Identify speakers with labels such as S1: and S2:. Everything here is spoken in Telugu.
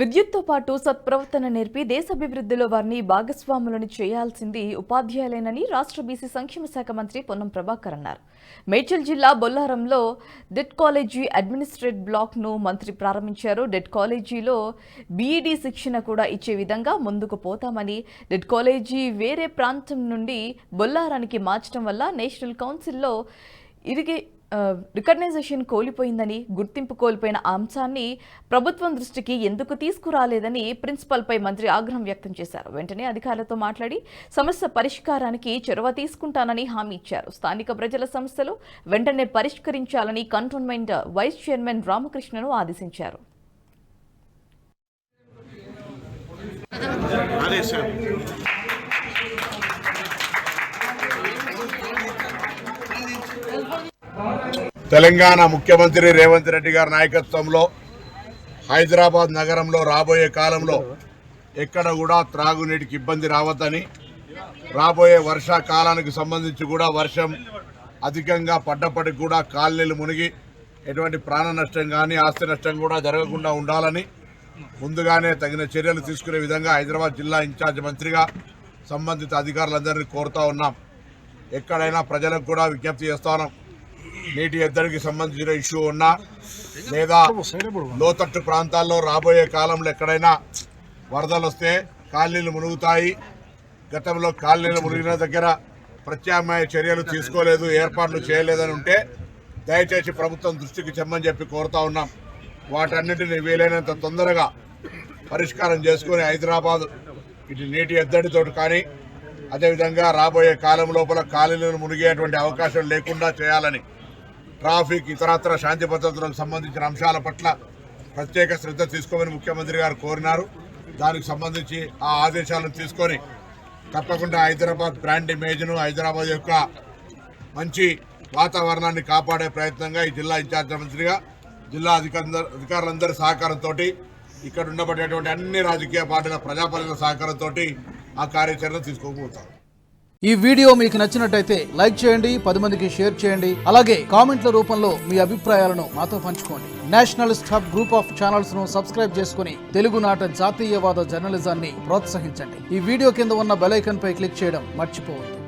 S1: విద్యుత్తో పాటు సత్ప్రవర్తన నేర్పి దేశాభివృద్ధిలో వారిని భాగస్వాములను చేయాల్సింది ఉపాధ్యాయులేనని రాష్ట్ర బీసీ సంక్షేమ శాఖ మంత్రి పొన్నం ప్రభాకర్ అన్నారు. మేడ్చల్ జిల్లా బొల్లారంలో డెట్ కాలేజీ అడ్మినిస్ట్రేటివ్ బ్లాక్ను మంత్రి ప్రారంభించారు. డెట్ కాలేజీలో బీఈడీ శిక్షణ కూడా ఇచ్చే విధంగా ముందుకు పోతామని, డెట్ కాలేజీ వేరే ప్రాంతం నుండి బొల్లారానికి మార్చడం వల్ల నేషనల్ కౌన్సిల్లో రికగ్నైజేషన్ కోల్పోయిందని, గుర్తింపు కోల్పోయిన అంశాన్ని ప్రభుత్వం దృష్టికి ఎందుకు తీసుకురాలేదని ప్రిన్సిపల్పై మంత్రి ఆగ్రహం వ్యక్తం చేశారు. వెంటనే అధికారులతో మాట్లాడి సమస్య పరిష్కారానికి చొరవ తీసుకుంటానని హామీ ఇచ్చారు. స్థానిక ప్రజల సమస్యలు వెంటనే పరిష్కరించాలని కంటోన్మెంట్ వైస్ చైర్మన్ రామకృష్ణను ఆదేశించారు.
S2: తెలంగాణ ముఖ్యమంత్రి రేవంత్ రెడ్డి గారి నాయకత్వంలో హైదరాబాద్ నగరంలో రాబోయే కాలంలో ఎక్కడ కూడా త్రాగునీటికి ఇబ్బంది రావద్దని, రాబోయే వర్షాకాలానికి సంబంధించి కూడా వర్షం అధికంగా పడ్డప్పటికి కూడా కాలనీలు మునిగి ఎటువంటి ప్రాణ నష్టం కానీ ఆస్తి నష్టం కూడా జరగకుండా ఉండాలని ముందుగానే తగిన చర్యలు తీసుకునే విధంగా హైదరాబాద్ జిల్లా ఇన్ఛార్జ్ మంత్రిగా సంబంధిత అధికారులందరినీ కోరుతా ఉన్నాం. ఎక్కడైనా ప్రజలకు కూడా విజ్ఞప్తి చేస్తా ఉన్నాం. నీటి ఎద్దడికి సంబంధించిన ఇష్యూ ఉన్నా లేదా లోతట్టు ప్రాంతాల్లో రాబోయే కాలంలో ఎక్కడైనా వరదలు వస్తే కాలనీలు మునుగుతాయి. గతంలో కాలనీలు మునిగిన దగ్గర ప్రత్యామ్నాయ చర్యలు తీసుకోలేదు, ఏర్పాట్లు చేయలేదని ఉంటే దయచేసి ప్రభుత్వం దృష్టికి చెమ్మని చెప్పి కోరుతా ఉన్నాం. వాటన్నిటిని వీలైనంత తొందరగా పరిష్కారం చేసుకుని హైదరాబాద్ ఇటు నీటి ఎద్దడితో కానీ అదేవిధంగా రాబోయే కాలం లోపల కాలనీలను మునిగేటువంటి అవకాశం లేకుండా చేయాలని, ట్రాఫిక్ ఇతరత్ర శాంతి భద్రతలకు సంబంధించిన అంశాల పట్ల ప్రత్యేక శ్రద్ధ తీసుకోమని ముఖ్యమంత్రి గారు కోరినారు. దానికి సంబంధించి ఆ ఆదేశాలను తీసుకొని తప్పకుండా హైదరాబాద్ బ్రాండ్ ఇమేజ్ను, హైదరాబాద్ యొక్క మంచి వాతావరణాన్ని కాపాడే ప్రయత్నంగా ఈ జిల్లా ఇన్ఛార్జ్ మంత్రిగా జిల్లా అధికారులందరి సహకారంతో, ఇక్కడ ఉండబడేటువంటి అన్ని రాజకీయ పార్టీల ప్రజాప్రతినిధుల సహకారంతో ఆ కార్యాచరణ తీసుకోబోతారు.
S3: ఈ వీడియో మీకు నచ్చినట్టయితే లైక్ చేయండి, 10 మందికి షేర్ చేయండి. అలాగే కామెంట్ల రూపంలో మీ అభిప్రాయాలను మాతో పంచుకోండి. Nationalist hub group of channels ను సబ్స్క్రైబ్ చేసుకుని తెలుగునాట జాతీయవాద జర్నలిజాన్ని ప్రోత్సహించండి. ఈ వీడియో కింద ఉన్న బెల్ ఐకాన్ పై క్లిక్ చేయడం మర్చిపోవద్దు.